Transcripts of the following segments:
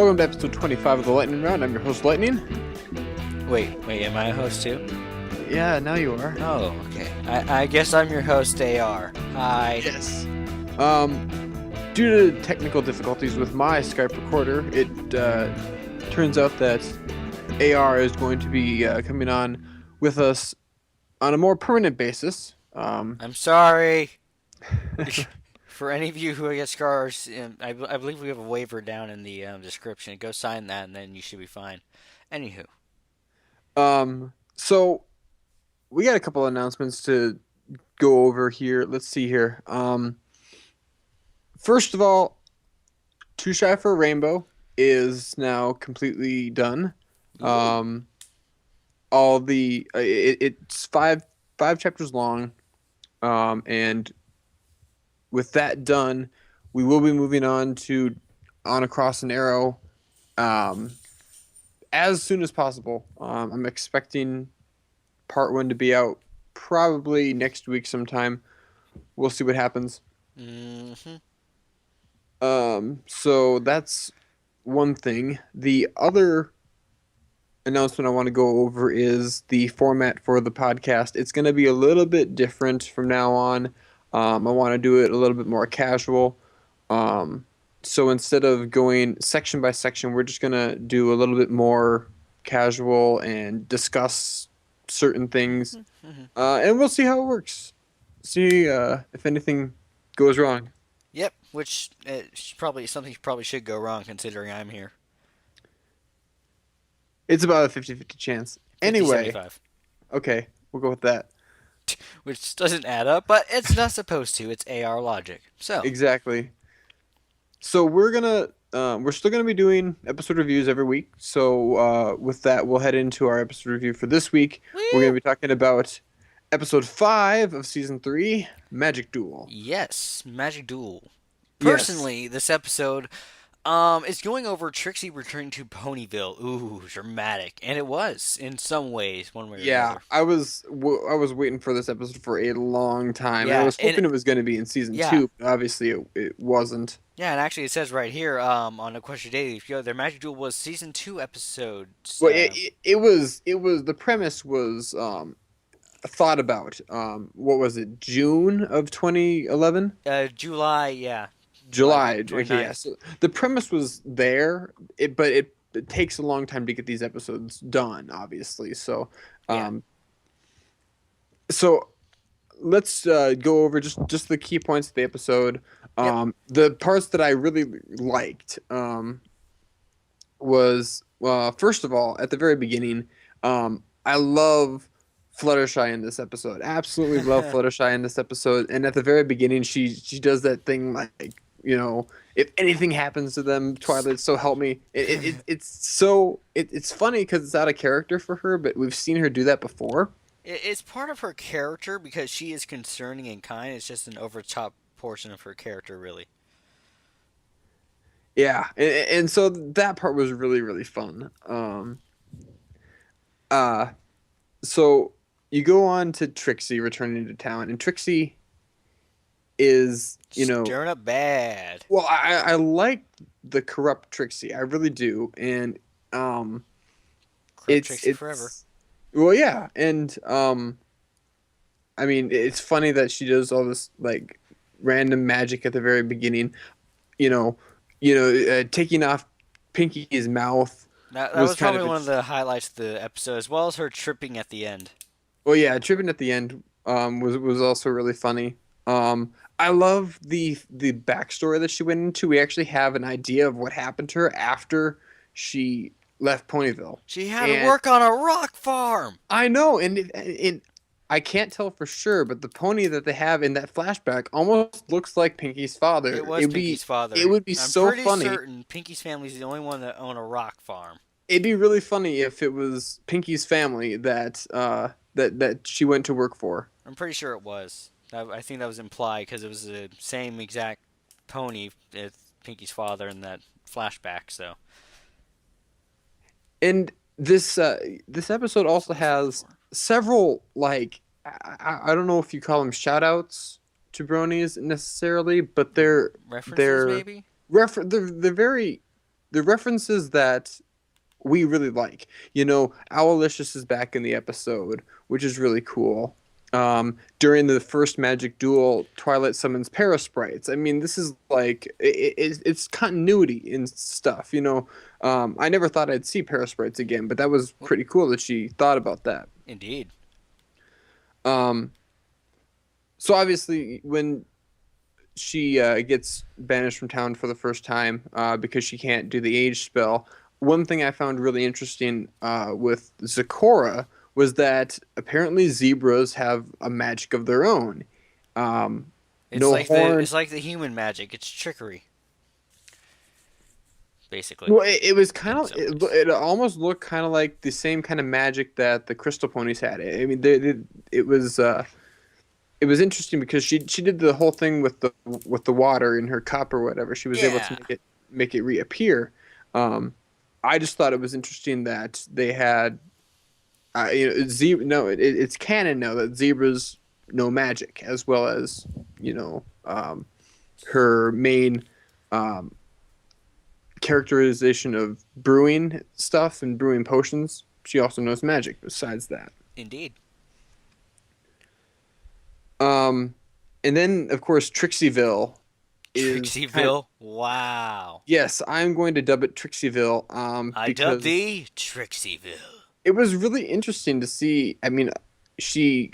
welcome to episode 25 of the Lightning Round. I'm your host, Lightning. Wait, am I a host too? Yeah, now you are. Oh, okay. I guess I'm your host, AR. Hi. Yes. Due to technical difficulties with my Skype recorder, it turns out that AR is going to be coming on with us on a more permanent basis. I'm sorry. For any of you who get scars, I believe we have a waiver down in the description. Go sign that, and then you should be fine. Anywho. So we got a couple announcements to go over here. Let's see here. First of all, Too Shy for a Rainbow is now completely done. It's five chapters long, and with that done, we will be moving on to On Across an Arrow as soon as possible. I'm expecting part 1 to be out probably next week sometime. We'll see what happens. So that's one thing. The other announcement I want to go over is the format for the podcast. It's going to be a little bit different from now on. I want to do it a little bit more casual. So instead of going section by section, we're just going to do a little bit more casual and discuss certain things. And we'll see how it works. See if anything goes wrong. Yep, which probably should go wrong considering I'm here. It's about a 50-50 chance. 50, Anyway, 75. Okay, we'll go with that. Which doesn't add up, but it's not supposed to. It's AR logic. So Exactly. So we're still gonna be doing episode reviews every week. So with that, we'll head into our episode review for this week. Woo! We're gonna be talking about episode 5 of season 3, Magic Duel. Yes, Magic Duel. Yes. Personally, this episode is going over Trixie returning to Ponyville. Ooh, dramatic. And it was, in some ways, one way or another. I was waiting for this episode for a long time. Yeah, I was hoping it was going to be in season 2, but obviously it wasn't. Yeah, and actually it says right here on A Question Daily, if you go there, Magic Duel was season 2 episode. Well, it was the premise was thought about. What was it? June of 2011? July, yeah. July. 29th. Okay, yeah. So the premise was there, but it takes a long time to get these episodes done, obviously. So, so let's go over just the key points of the episode. The parts that I really liked was first of all, at the very beginning, I love Fluttershy in this episode. Absolutely love Fluttershy in this episode. And at the very beginning, she does that thing like, you know, if anything happens to them, Twilight, so help me. It's funny because it's out of character for her, but we've seen her do that before. It's part of her character because she is concerning and kind. It's just an over-top portion of her character, really. Yeah, and so that part was really, really fun. So you go on to Trixie returning to town, and Trixie is, stirring up bad. Well, I like the corrupt Trixie. I really do. And corrupt Trixie forever. Well, yeah. And I mean, it's funny that she does all this like random magic at the very beginning. Taking off Pinky's mouth. That was probably one of the highlights of the episode, as well as her tripping at the end. Well, yeah, tripping at the end was also really funny. I love the backstory that she went into. We actually have an idea of what happened to her after she left Ponyville. She had to work on a rock farm. I know, and I can't tell for sure, but the pony that they have in that flashback almost looks like Pinky's father. It was Pinky's father. It would be so funny. I'm pretty certain Pinky's family is the only one that own a rock farm. It'd be really funny if it was Pinky's family that she went to work for. I'm pretty sure it was. I think that was implied because it was the same exact pony as Pinky's father in that flashback. So, and this episode also has several like I don't know if you call them shout outs to bronies necessarily, but they're references maybe. They're very the references that we really like. Owlicious is back in the episode, which is really cool. During the first Magic Duel, Twilight summons Parasprites. I mean, this is like it's continuity in stuff. I never thought I'd see Parasprites again, but that was Well, pretty cool that she thought about that. indeed. Um, so obviously, when she gets banished from town for the first time because she can't do the age spell. One thing I found really interesting with Zecora was that apparently zebras have a magic of their own. Um, It's no like the horn. it's like the human magic. It's trickery, basically. Well, it was kind In of some it, ways. it almost looked kind of like the same kind of magic that the crystal ponies had. I mean, it was it was interesting because she did the whole thing with the water in her cup or whatever. She was able to Yeah. make it reappear. Um, I just thought it was interesting that they had no, it's canon now that zebras know magic as well as her main um, characterization of brewing stuff and brewing potions. She also knows magic besides that. Indeed. Um, and then of course Trixieville is kind. Trixieville. Wow. Yes, I'm going to dub it Trixieville, I dub because thee Trixieville. it was really interesting to see. I mean, she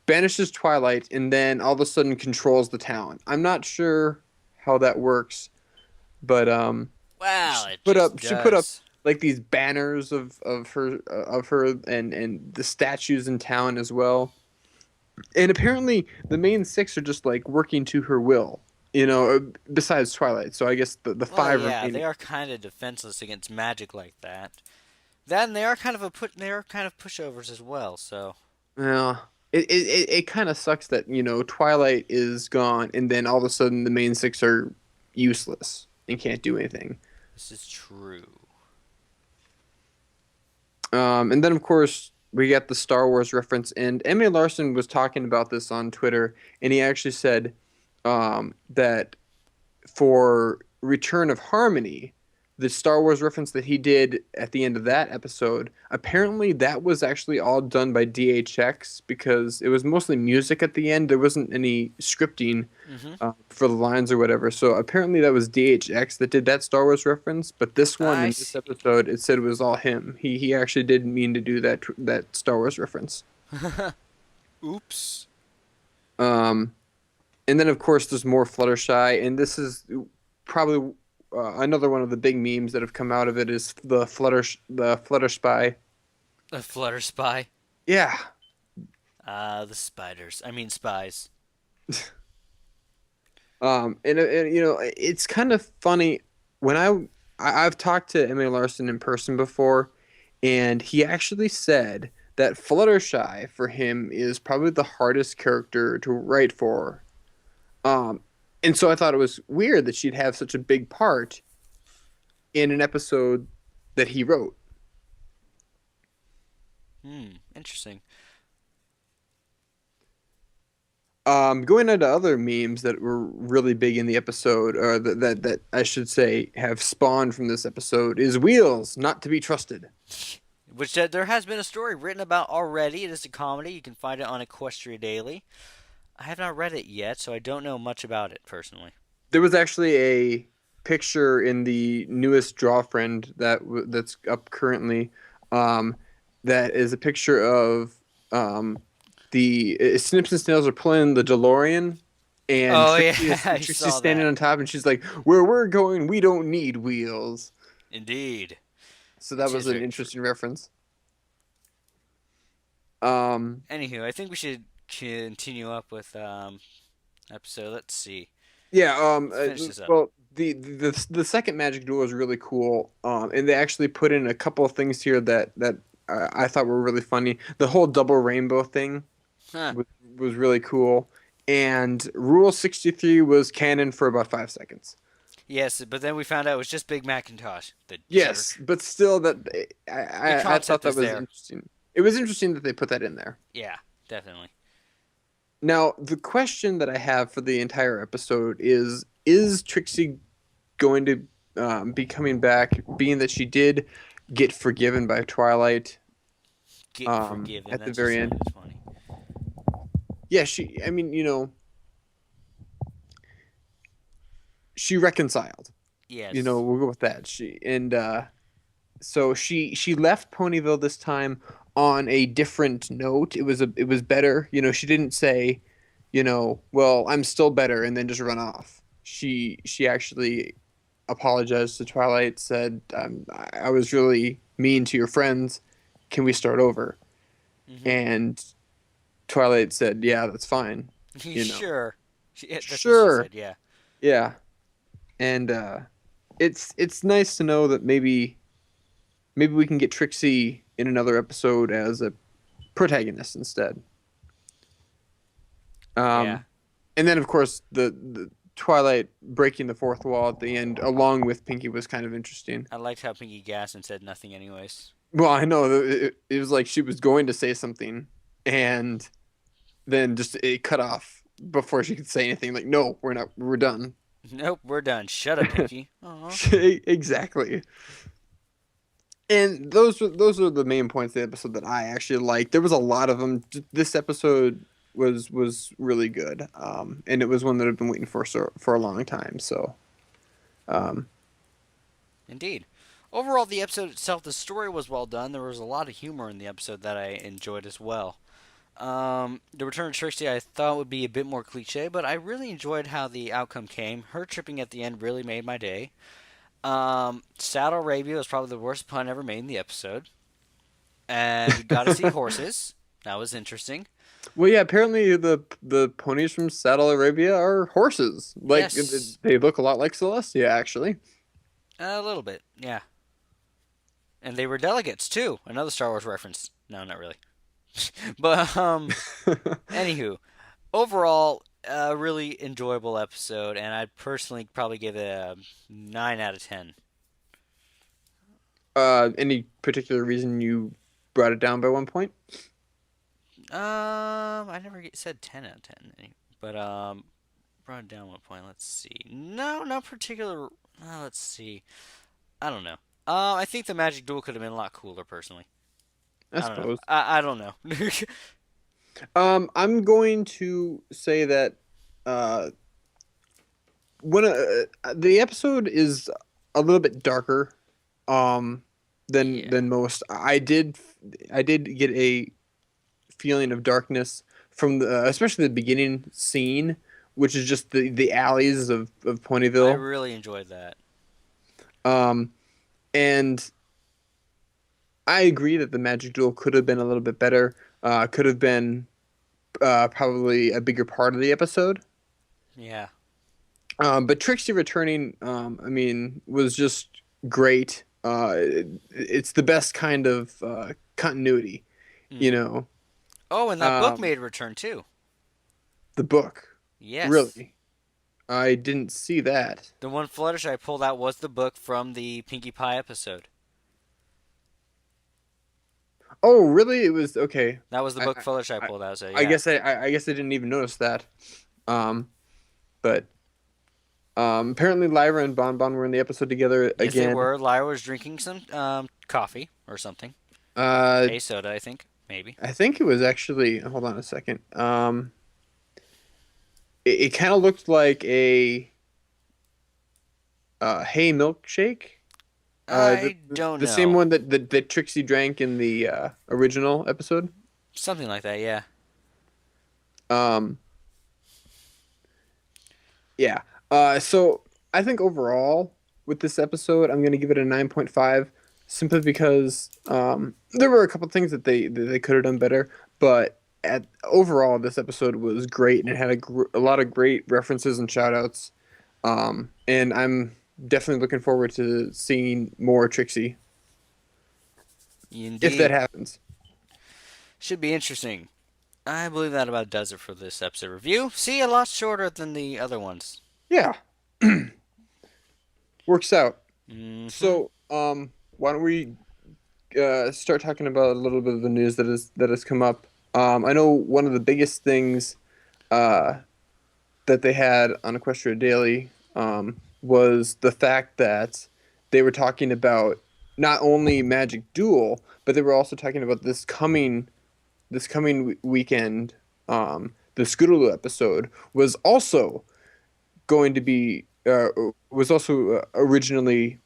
banishes Twilight and then all of a sudden controls the town. I'm not sure how that works, but Wow, it she just put up does. like these banners of her and the statues in town as well. And apparently the main six are just like working to her will. Besides Twilight. So I guess the Well, five yeah, remaining. they are kind of defenseless against magic like that. Then they are kind of they are kind of pushovers as well. So Yeah. It kind of sucks that, Twilight is gone and then all of a sudden the main six are useless and can't do anything. this is true. And then of course we got the Star Wars reference, and Emmy Larson was talking about this on Twitter, and he actually said that for Return of Harmony, the Star Wars reference that he did at the end of that episode, apparently that was actually all done by DHX because it was mostly music at the end. There wasn't any scripting Mm-hmm. for the lines or whatever. So apparently that was DHX that did that Star Wars reference. But this one I in this see. episode, it said it was all him. He actually didn't mean to do that Star Wars reference. Oops. Um, and then of course there's more Fluttershy, and this is probably another one of the big memes that have come out of it is the Flutter Spy. A flutter spy. Yeah. The spiders. I mean spies. And it's kind of funny when I've talked to Emily Larson in person before, and he actually said that Fluttershy for him is probably the hardest character to write for. Um, and so I thought it was weird that she'd have such a big part in an episode that he wrote. Interesting. Going into other memes that were really big in the episode, or that I should say have spawned from this episode, is Wheels, not to be trusted. Which there has been a story written about already. It is a comedy. You can find it on Equestria Daily. I have not read it yet, so I don't know much about it personally. There was actually a picture in the newest Draw Friend that's up currently. Um, that is a picture of the Snips and Snails are pulling the DeLorean, and Oh yeah, Trixie is I Trixie's saw standing that. on top, and she's like, "Where we're going, we don't need wheels." Indeed, So that which was is an very true. interesting reference. Um, Anywho, I think we should continue up with episode. Let's see. yeah. Let's finish this up. Well, the second Magic Duel is really cool. And they actually put in a couple of things here that I thought were really funny. The whole double rainbow thing Huh. was, was really cool. And Rule 63 was canon for about 5 seconds. Yes, but then we found out it was just Big Macintosh. The Yes, jerk. but still, that The I thought concept that is was there. interesting. It was interesting that they put that in there. Yeah, definitely. Now, the question that I have for the entire episode is Trixie going to be coming back, being that she did get forgiven by Twilight Get forgiven. at the That just very end. sounded funny. Yeah, I mean, she reconciled. Yes. We'll go with that. So she left Ponyville this time on a different note. It was better. She didn't say, well, I'm still better and then just run off. She actually apologized to Twilight, said, I was really mean to your friends. Can we start over? Mm-hmm. And Twilight said, yeah, that's fine. You know. Sure. That's what she Sure. said. Yeah. Yeah. And it's nice to know that maybe we can get Trixie in another episode as a protagonist instead. Yeah. Um, and then of course the Twilight breaking the fourth wall at the end, along with Pinky, was kind of interesting. I liked how Pinky gasped and said nothing, anyways. Well, I know it was like she was going to say something, and then just it cut off before she could say anything. Like, no, we're not. We're done. Nope, we're done. Shut up, Pinky. Aw. Exactly. And those are the main points of the episode that I actually liked. There was a lot of them. This episode was really good, and it was one that I've been waiting for a long time. So, um, Indeed. Overall, the episode itself, the story was well done. There was a lot of humor in the episode that I enjoyed as well. The return of Trixie I thought would be a bit more cliche, but I really enjoyed how the outcome came. Her tripping at the end really made my day. Saddle Arabia was probably the worst pun ever made in the episode. And we got to see horses. That was interesting. well, yeah. Apparently, the ponies from Saddle Arabia are horses. Like Yes, they look a lot like Celestia, actually. a little bit, yeah. And they were delegates too. Another Star Wars reference. No, not really. But anywho, overall, a really enjoyable episode, and I'd personally probably give it a 9 out of 10. Any particular reason you brought it down by 1 point? I never said 10 out of 10, but brought it down 1 point. Let's see. No, no particular. Let's see. I don't know. I think the Magic Duel could have been a lot cooler, personally. I I don't know. suppose. I don't know. I'm going to say that uh, when the episode is a little bit darker um, than Yeah, most. I did get a feeling of darkness from especially the beginning scene, which is just the alleys of I Ponyville. really enjoyed that. Um, and I agree that the Magic Duel could have been a little bit better. Could have been probably a bigger part of the episode. Yeah. But Trixie returning, I mean, was just great. It's the best kind of continuity, you Hmm. know. Oh, and that book Um, made a return too. the book, Yes. really, I didn't see that. The one Fluttershy I pulled out was the book from the Pinkie Pie episode. Oh, really? It was okay. That was the I, book I, Fluttershy I pulled out. So I yeah. guess I guess I didn't even notice that. Um, but apparently Lyra and Bon Bon were in the episode together Yes, they again. were. Lyra was drinking some coffee or something. Uh, A soda, I think. Maybe. I think it was actually. Hold on a second. It kind of looked like a hay milkshake. The, I the don't the same know. one that Trixie drank in the original episode. Something like that, yeah. Um, yeah. So I think overall with this episode, I'm gonna give it a 9.5, simply because there were a couple things that they could have done better, but overall this episode was great and it had a lot of great references and shout outs. And I'm definitely looking forward to seeing more Trixie if that Indeed. happens. Should be interesting. I believe that about does it for this episode review. See, a lot shorter than the other ones. Yeah, works out. Mm-hmm. So, why don't we start talking about a little bit of the news that has come up? I know one of the biggest things uh, that they had on Equestria Daily. was the fact that they were talking about not only Magic Duel, but they were also talking about this coming weekend. The Scootaloo episode going to be was also originally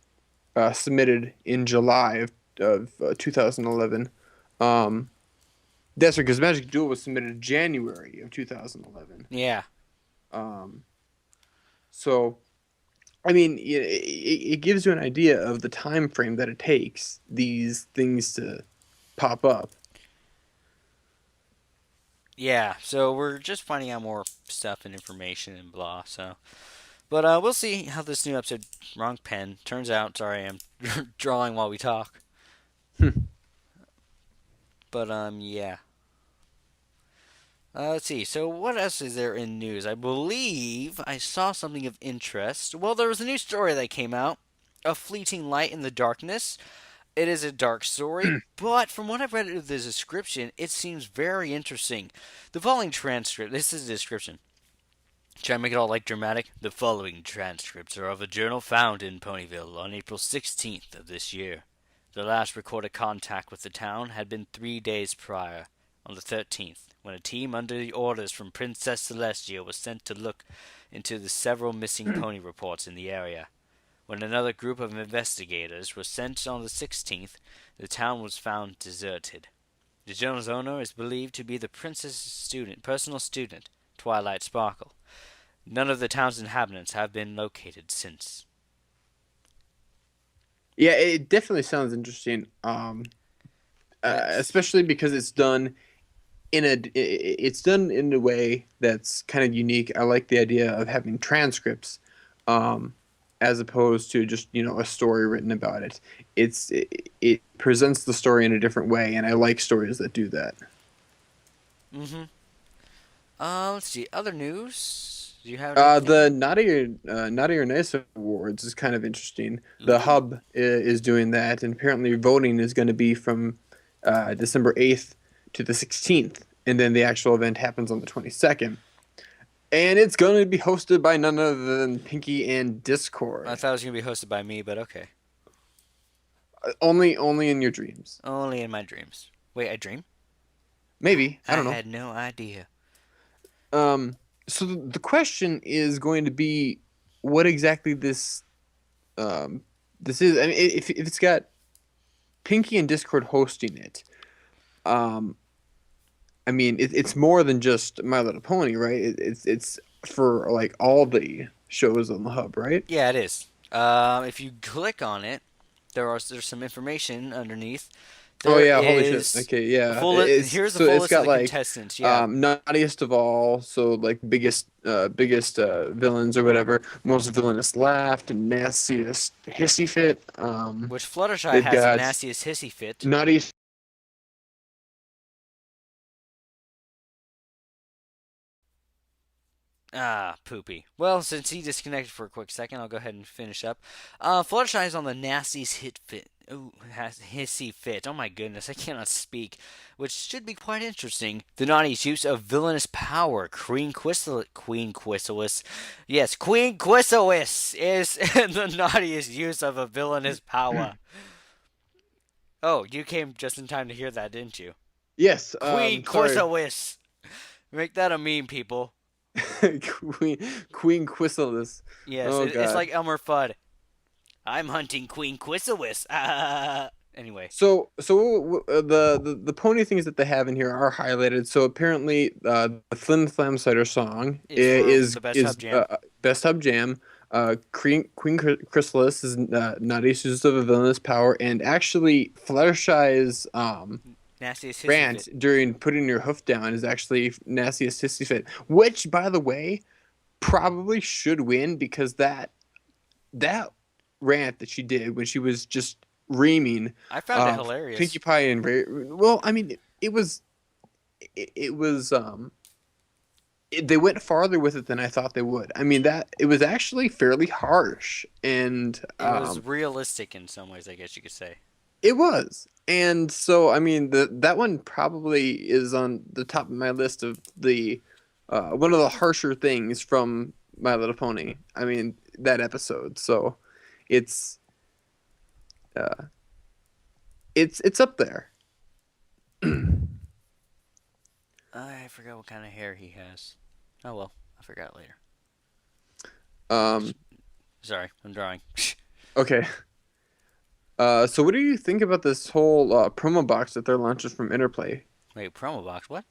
submitted in July of 2011. Um, that's right, because Magic Duel was submitted in January of 2011. Yeah. Um, so I mean, it gives you an idea of the time frame that it takes these things to pop up. Yeah, so we're just finding out more stuff and information and blah. So, but we'll see how this new episode, wrong pen, turns out. Sorry, I'm drawing while we talk. But yeah. Let's see. So, what else is there in news? I believe I saw something of interest. Well, there was a new story that came out, "A Fleeting Light in the Darkness." It is a dark story, but from what I've read of the description, it seems very interesting. The following transcript. This is the description. Try to make it all like dramatic. The following transcripts are of a journal found in Ponyville on April 16th of this year. The last recorded contact with the town had been 3 days prior, on the 13th, when a team under the orders from Princess Celestia was sent to look into the several missing pony reports in the area. When another group of investigators was sent on the 16th, the town was found deserted. The journal's owner is believed to be the princess's personal student, Twilight Sparkle. None of the town's inhabitants have been located since. Yeah, it definitely sounds interesting. It's Especially because it's done in a way that's kind of unique. I like the idea of having transcripts, um, as opposed to just a story written about it. It presents the story in a different way, and I like stories that do that. mm-hmm. Let's see. Other news? Do you have anything? The Naughty or Nice Awards is kind of interesting. The Ooh. Hub is doing that, and apparently voting is going to be from December 8th to the 16th, and then the actual event happens on the 22nd. And it's going to be hosted by none other than Pinky and I Discord. thought it was gonna be hosted by me, but okay. Only in your dreams. Only in my dreams. Wait, I dream? Maybe. I I don't know. had no idea. Um, so the question is going to be what exactly this is. I mean, if it's got Pinky and Discord hosting it, um, I mean, it's more than just My Little Pony, right? It's for like all the shows on the hub, right? Yeah, it is. If you click on it, there's some information underneath. Oh There yeah, holy shit. is Okay, yeah. here's the So full it's list of got the like contestants. Yeah, naughtiest of all, so like biggest villains or whatever, most villainous laughed and nastiest hissy fit. which Fluttershy They've has the got nastiest hissy fit. naughtiest. Ah, poopy. Well, since he disconnected for a quick second, I'll go ahead and finish up. Fluttershy is on the nastiest hit fit. Ooh, has hissy fit. Oh my goodness, I cannot speak. Which should be quite interesting. The naughtiest use of villainous power. Queen Quissalis. Yes, Queen Quissalis is the naughtiest use of a villainous power. Oh, you came just in time to hear that, didn't you? Yes, Queen sorry. Quissalis. Make that a meme, people. Queen Queen Quissalis. Yes, Oh it's God. like Elmer Fudd. I'm hunting Queen Quissalis. Anyway, The pony things that they have in here are highlighted. So apparently, the Flim Flam Cider song is for the best hub is jam. best hub jam. Queen Chrysalis is not issues of a villainous power, and actually Fluttershy's Nastiest hissy fit. rant during putting your hoof down is actually nastiest hissy fit, which by the way probably should win because that rant that she did when she was just reaming I found it Pinkie hilarious. Pie and well, I mean, it was they went farther with it than I thought they would. I mean that it was actually fairly harsh, and It was realistic in some ways, I guess you could say. it was. And so, I mean, that one probably is on the top of my list of the one of the harsher things from My Little Pony. I mean, that episode. So it's uh, it's up there. I forgot what kind of hair he has. Oh well, I forgot later. Um, Sorry, I'm drawing. okay. So what do you think about this whole promo box that they're launching from Interplay? Wait, promo box? What?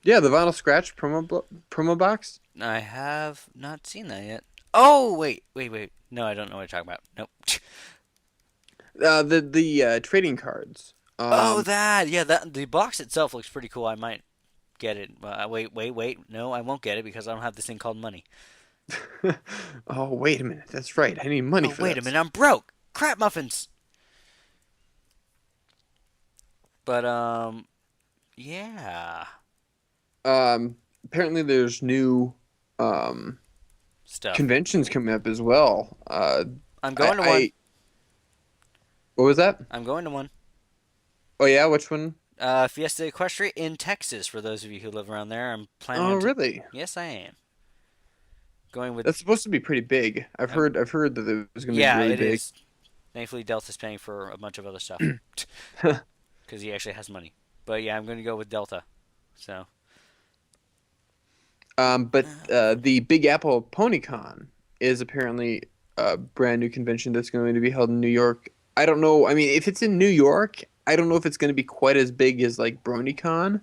Yeah, the Vinyl Scratch promo box. I have not seen that yet. Oh wait. No, I don't know what you're talking about. Nope. The trading cards. Oh, that. Yeah, that the box itself looks pretty cool. I might get it. Wait. No, I won't get it because I don't have this thing called money. Oh, wait a minute. That's right. I need money Oh, for wait a this. minute. I'm broke. Crap muffins. But yeah, Apparently there's new um stuff. conventions coming up as well. I'm I going to one. I what was that? I'm going to one. Oh yeah, which one? Fiesta Equestria in Texas. For those of you who live around there, I'm planning Oh, on. really? Yes, I am going with. That's supposed to be pretty big. I've heard that it was going to be Yeah, really it big. is. Thankfully, Delta's paying for a bunch of other stuff because he actually has money. But yeah, I'm going to go with Delta. So But the Big Apple PonyCon is apparently a brand new convention that's going to be held in New York. I don't know. I mean, if it's in New York, I don't know if it's going to be quite as big as like BronyCon,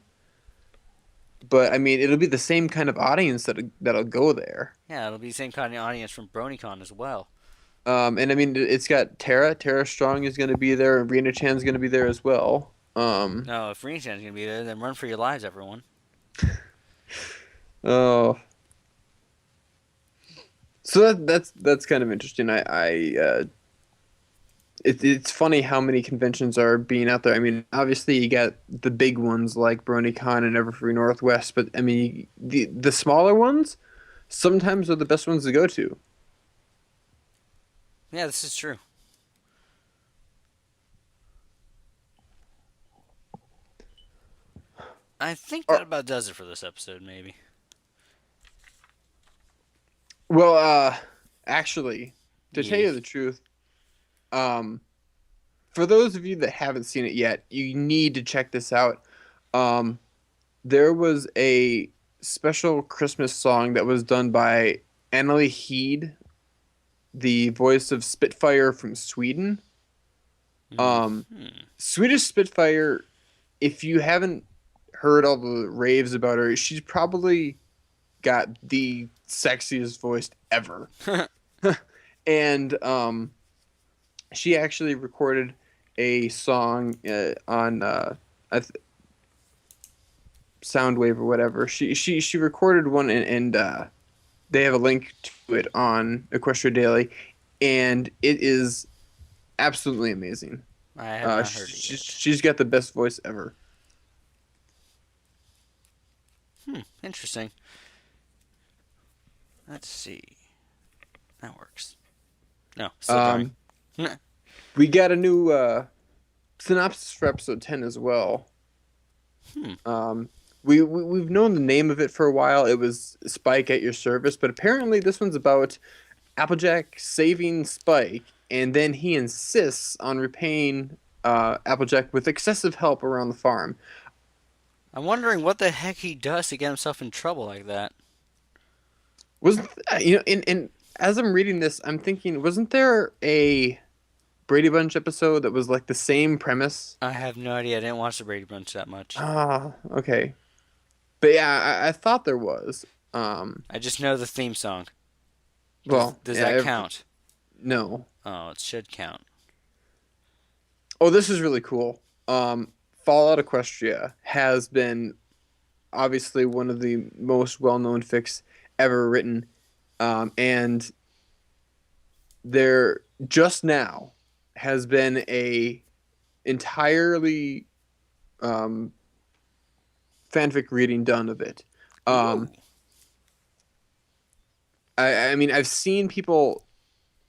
but I mean, it'll be the same kind of audience that'll go there. yeah, it'll be the same kind of audience from BronyCon as well. And I mean, it's got Tara Strong is going to be there, and Rena Chan's going to be there as well. No, if Reenchan's going to be there, then run for your lives, everyone. Oh, so that's kind of interesting. It's funny how many conventions are being out there. I mean, obviously you got the big ones like BronyCon and Everfree Northwest, but I mean the smaller ones sometimes are the best ones to go to. Yeah, this is true. I think that Or, about does it for this episode, maybe. well, actually, to tell Yeah. you the truth, um, for those of you that haven't seen it yet, you need to check this out. Um, there was a special Christmas song that was done by Annalie Heed, the voice of Spitfire from Sweden. Um, Hmm. Swedish Spitfire, if you haven't heard all the raves about her, she's probably got the sexiest voice ever. And she actually recorded a song on Soundwave or whatever. She recorded one and they have a link to it on Equestria Daily, and it is absolutely amazing. I have not heard it yet. She's got the best voice ever. Interesting. Let's see. That works. No, still drawing. Um, we got a new synopsis for episode 10 as well. Hmm. We've known the name of it for a while. It was Spike at Your Service, but apparently this one's about Applejack saving Spike, and then he insists on repaying Applejack with excessive help around the farm. I'm wondering what the heck he does to get himself in trouble like that. Wasn't in as I'm reading this, I'm thinking, wasn't there a Brady Bunch episode that was like the same premise? I have no idea. I didn't watch the Brady Bunch that much. Ah, okay. But yeah, I thought there was. I just know the theme song. Does, Well, does yeah, that count? no. Oh, it should count. Oh, this is really cool. Fallout Equestria has been obviously one of the most well-known fics ever written, and there just now has been a entirely um, fanfic reading done of it. Ooh. Um, I mean, I've seen people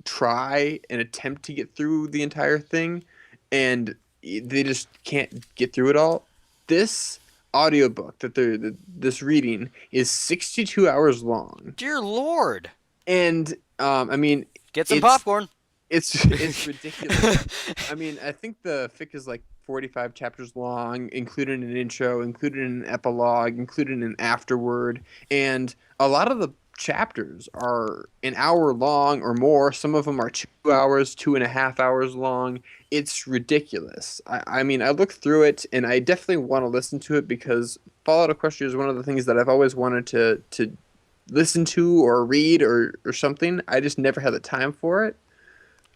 try and attempt to get through the entire thing, and they just can't get through it all. This audiobook this reading is 62 hours long, Dear Lord. and I mean, Get some it's popcorn. it's ridiculous. I mean, I think the fic is like 45 chapters long, including an intro, including an epilogue, including an afterword, and a lot of the chapters are an hour long or more. Some of them are 2 hours, 2.5 hours long. It's ridiculous. I mean, I looked through it, and I definitely want to listen to it because Fallout Equestria is one of the things that I've always wanted to listen to or read or something. I just never had the time for it.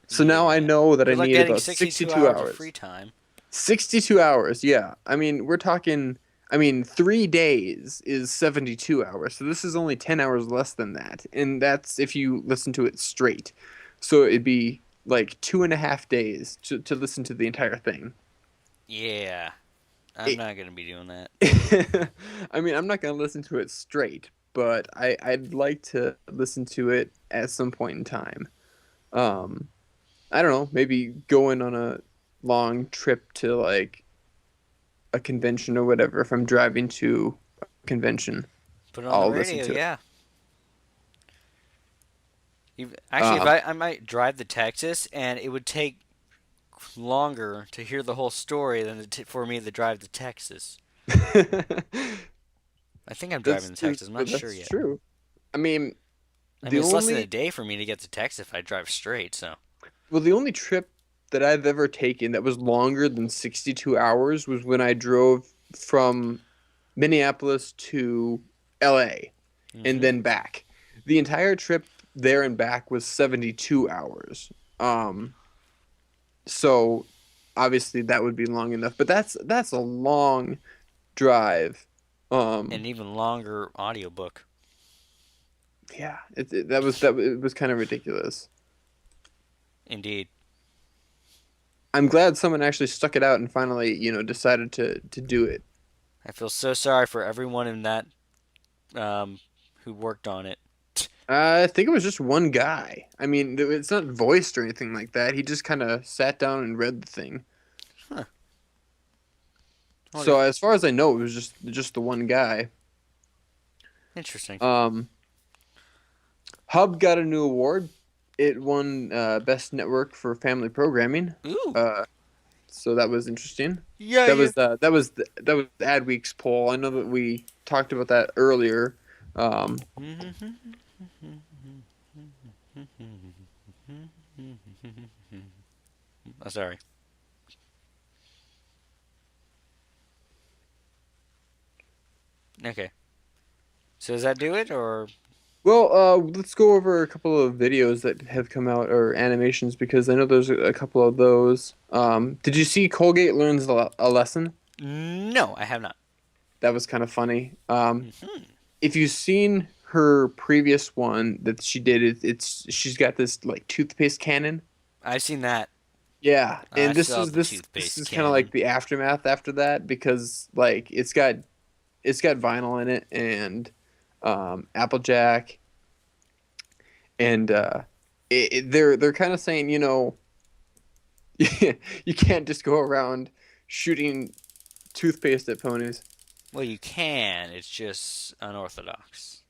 So now I Yeah. know that I Good luck need getting about 62 62 hours of free hours. time. 62 hours, yeah. I mean, we're talking, I mean, 3 days is 72 hours. So this is only 10 hours less than that. And that's if you listen to it straight. So it'd be like 2.5 days to listen to the entire thing. Yeah. I'm It, not going to be doing that. I mean, I'm not going to listen to it straight, but I'd like to listen to it at some point in time. Um, I don't know, maybe going on a long trip to like a convention or whatever. If I'm driving to a convention, Put it on the I'll listen radio, to it. yeah. Actually, if Um, I might drive to Texas, and it would take longer to hear the whole story than for me to drive to Texas. I think I'm driving to Texas. I'm not sure that's yet. true. I mean, I mean, the it's less than a only day for me to get to Texas if I drive straight. So, the only trip that I've ever taken that was longer than 62 hours was when I drove from Minneapolis to LA and hmm then back. The entire trip there and back was 72 hours. Um, so obviously that would be long enough, but that's a long drive. Um, an even longer audiobook. yeah, it was kind of ridiculous. Indeed. I'm glad someone actually stuck it out and finally, decided to do it. I feel so sorry for everyone in that um, who worked on it. I think it was just one guy. I mean, it's not voiced or anything like that. He just kind of sat down and read the thing. Huh. I wonder So if, as far as I know, it was just the one guy. interesting. Um, Hub got a new award. It won Best Network for Family Programming. Ooh. Uh, so that was interesting. Yeah, That yeah. was that was Adweek's poll. I know that we talked about that earlier. Um, Oh, sorry. Okay. So does that do it, or well, let's go over a couple of videos that have come out or animations because I know there's a couple of those. Did you see Colgate learns a lesson? no? I have not. That was kind of funny. Hmm. If you've seen her previous one that she did, it's she's got this like toothpaste cannon. I've seen that. Yeah, I and saw the this toothpaste is kind of like cannon. the aftermath after that because like it's got vinyl in it and Applejack and they're kind of saying you can't just go around shooting toothpaste at ponies. Well, you can. It's just unorthodox,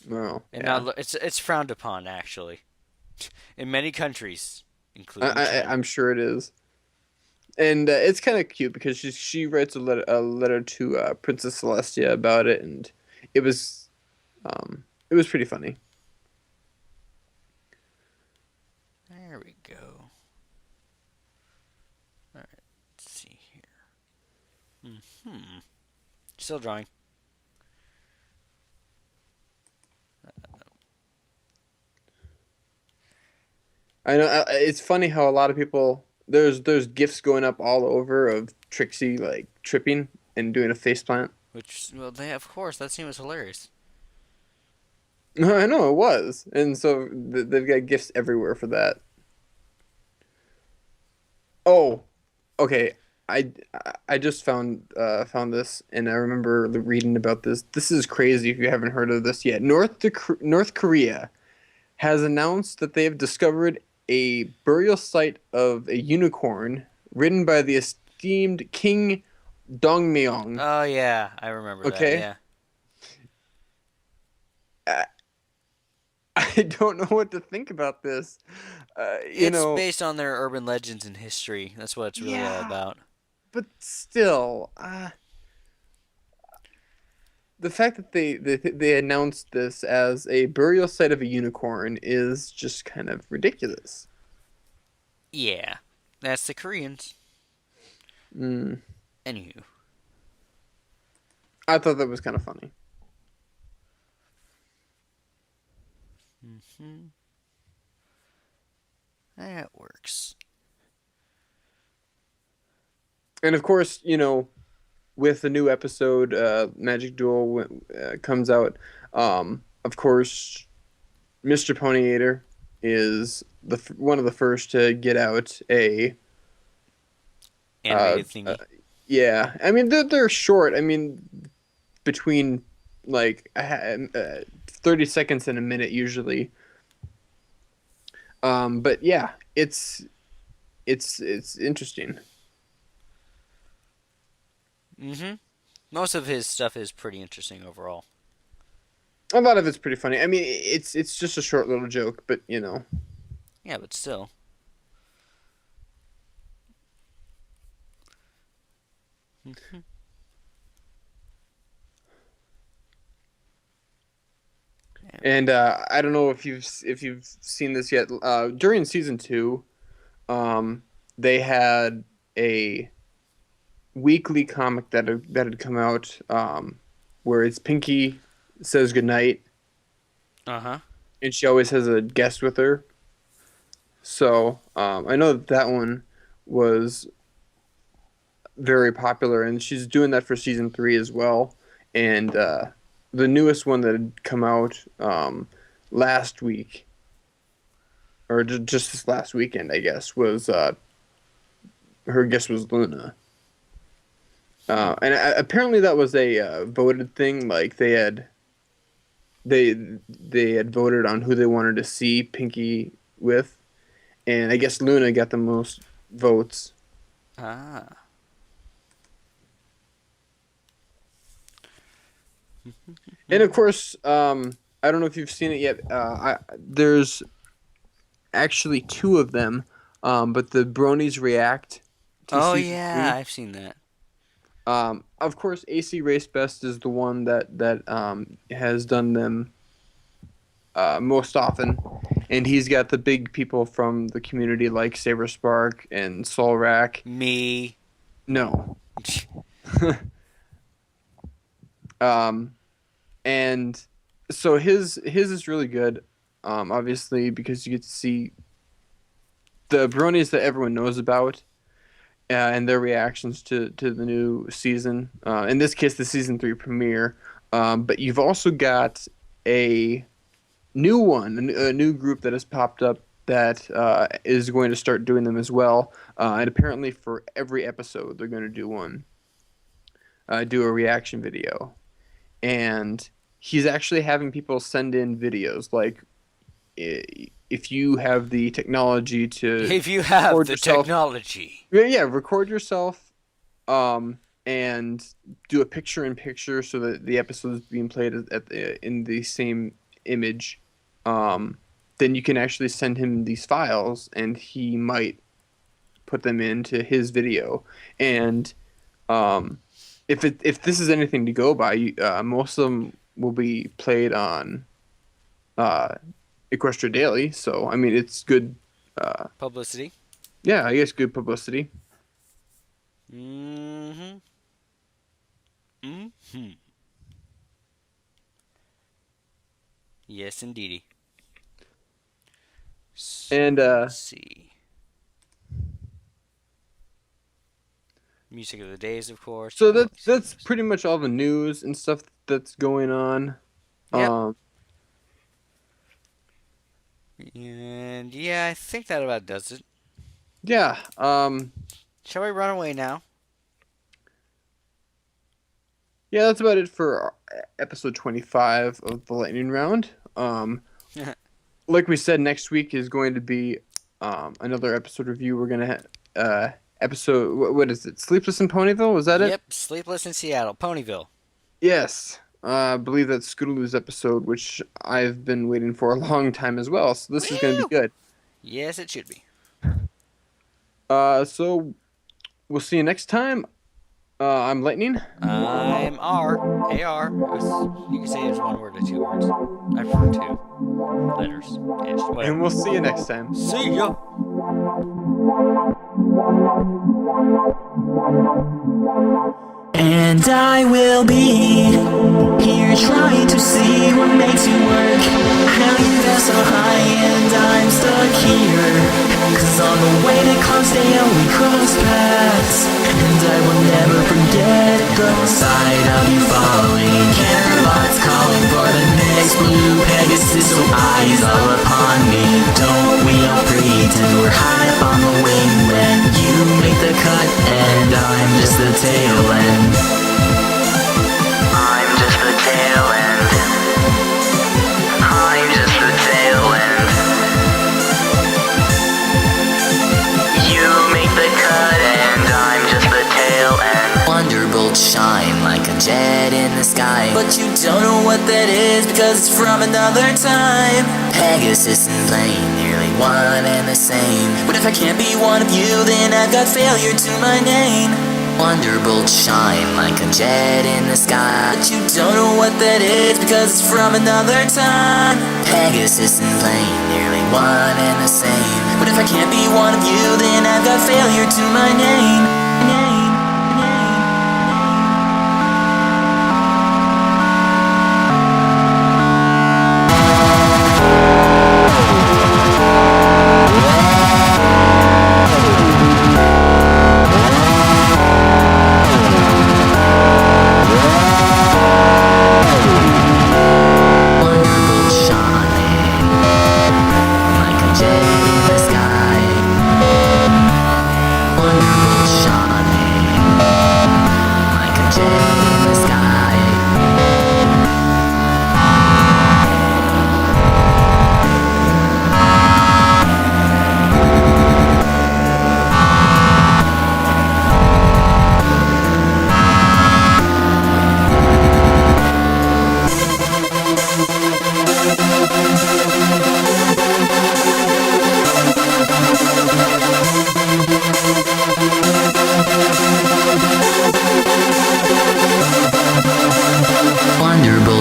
Well, and yeah, not. It's frowned upon actually in many countries, including China. I'm sure it is. And it's kind of cute because she writes a letter to Princess Celestia about it, and it was it was pretty funny. There we go. All right. Let's see here. Hmm. Still drawing. I know it's funny how a lot of people there's gifs going up all over of Trixie like tripping and doing a face plant. Which, well, they of course that seems hilarious. I know it was, and so they've got gifs everywhere for that. Oh, okay. I just found this, and I remember reading about this. This is crazy if you haven't heard of this yet. North Korea has announced that they have discovered a burial site of a unicorn ridden by the esteemed King Dongmyong. Oh yeah, I remember that. Okay, Yeah. I, I don't know what to think about this. You It's know, based on their urban legends and history. That's what it's really all yeah, about. but still, the fact that they announced this as a burial site of a unicorn is just kind of ridiculous. Yeah, that's the Koreans. Mm, Anywho, I thought that was kind of funny. hmm, that works. And of course, with the new episode, Magic Duel comes out. Of course, Mr. Poniator is one of the first to get out a uh, Animated uh thingy. yeah. I mean they're short. I mean between like 30 seconds and a minute usually. But yeah, it's interesting. Mm-hmm. Most of his stuff is pretty interesting overall. A lot of it's pretty funny. I mean, it's just a short little joke, but Yeah, but still. Mhm. Yeah. And I don't know if you've seen this yet. During season two, they had a weekly comic that had come out, where it's Pinky says goodnight, Uh-huh. and she always has a guest with her. So I know that one was very popular, and she's doing that for season three as well. And the newest one that had come out last week, or just this last weekend, I guess, was her guest was Luna. Hmm. And apparently that was a voted thing. Like they they had voted on who they wanted to see Pinky with, and I guess Luna got the most votes. Ah. And of course, I don't know if you've seen it yet. There's actually two of them, but the Bronies react to Oh season yeah, three. I've seen that. Of course, AC Race Best is the one that has done them most often, and he's got the big people from the community like Saber Spark and Solrak. Me. No, um, and so his is really good. Obviously because you get to see the bronies that everyone knows about, and their reactions to the new season. In this case, the season three premiere. But you've also got a new one, a new group that has popped up that is going to start doing them as well. And apparently, for every episode, they're going to do one, do a reaction video. And he's actually having people send in videos. Like, if you have the technology to If you have record the yourself, technology. yeah, record yourself, and do a picture in picture so that the episode is being played in the same image. Um, then you can actually send him these files, and he might put them into his video. And um, if this is anything to go by, most of them will be played on uh, Equestria Daily. So I mean, it's good. Publicity. Yeah, I guess good publicity. Mm-hmm. Mm-hmm. Yes, indeedy. So And let's see. Music of the days, of course. You so know that what these that's things. pretty much all the news and stuff that's going on. Yep. Um, And yeah, I think that about does it. yeah. Shall we run away now? Yeah, that's about it for episode 25 of the Lightning Round. Like we said, next week is going to be another episode review. We're gonna episode what is it? Sleepless in Ponyville? Was that it? Yep. Sleepless in Seattle. Ponyville. Yes. I believe that's Scootaloo's episode, which I've been waiting for a long time as well. So this is going to be Woo! good. Yes, it should be. So we'll see you next time. I'm Lightning. I'm R. AR. You can say it's one word or two words. I prefer two letters. Ish. And Whatever. we'll see you next time. See ya! And I will be here trying to see what makes you work. How you got so high and I'm stuck here. Cause on the way to Clarksdale we cross paths. And I will never forget the sight of you falling. Caroline calling for the next blue Pegasus, so eyes all upon me. Don't we all pretend we're high up on the wing when you make the cut and I'm just the tail end. I'm just the tail end. I'm just the tail end. You make the cut and I'm just the tail end. Thunderbolts shine like a jet in the sky, but you don't know what that is because it's from another time. Pegasus and plane, nearly one and the same. But if I can't be one of you, then I've got failure to my name. Thunderbolts shine like a jet in the sky, but you don't know what that is because it's from another time. Pegasus and plane, nearly one and the same. But if I can't be one of you, then I've got failure to my name.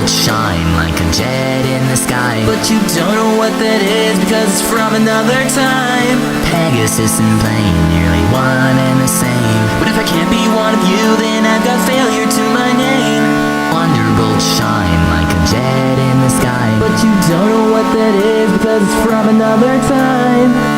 Shine like a jet in the sky, but you don't know what that is because it's from another time. Pegasus and plane, nearly one and the same. But if I can't be one of you, then I've got failure to my name. Thunderbolts shine like a jet in the sky, but you don't know what that is because it's from another time.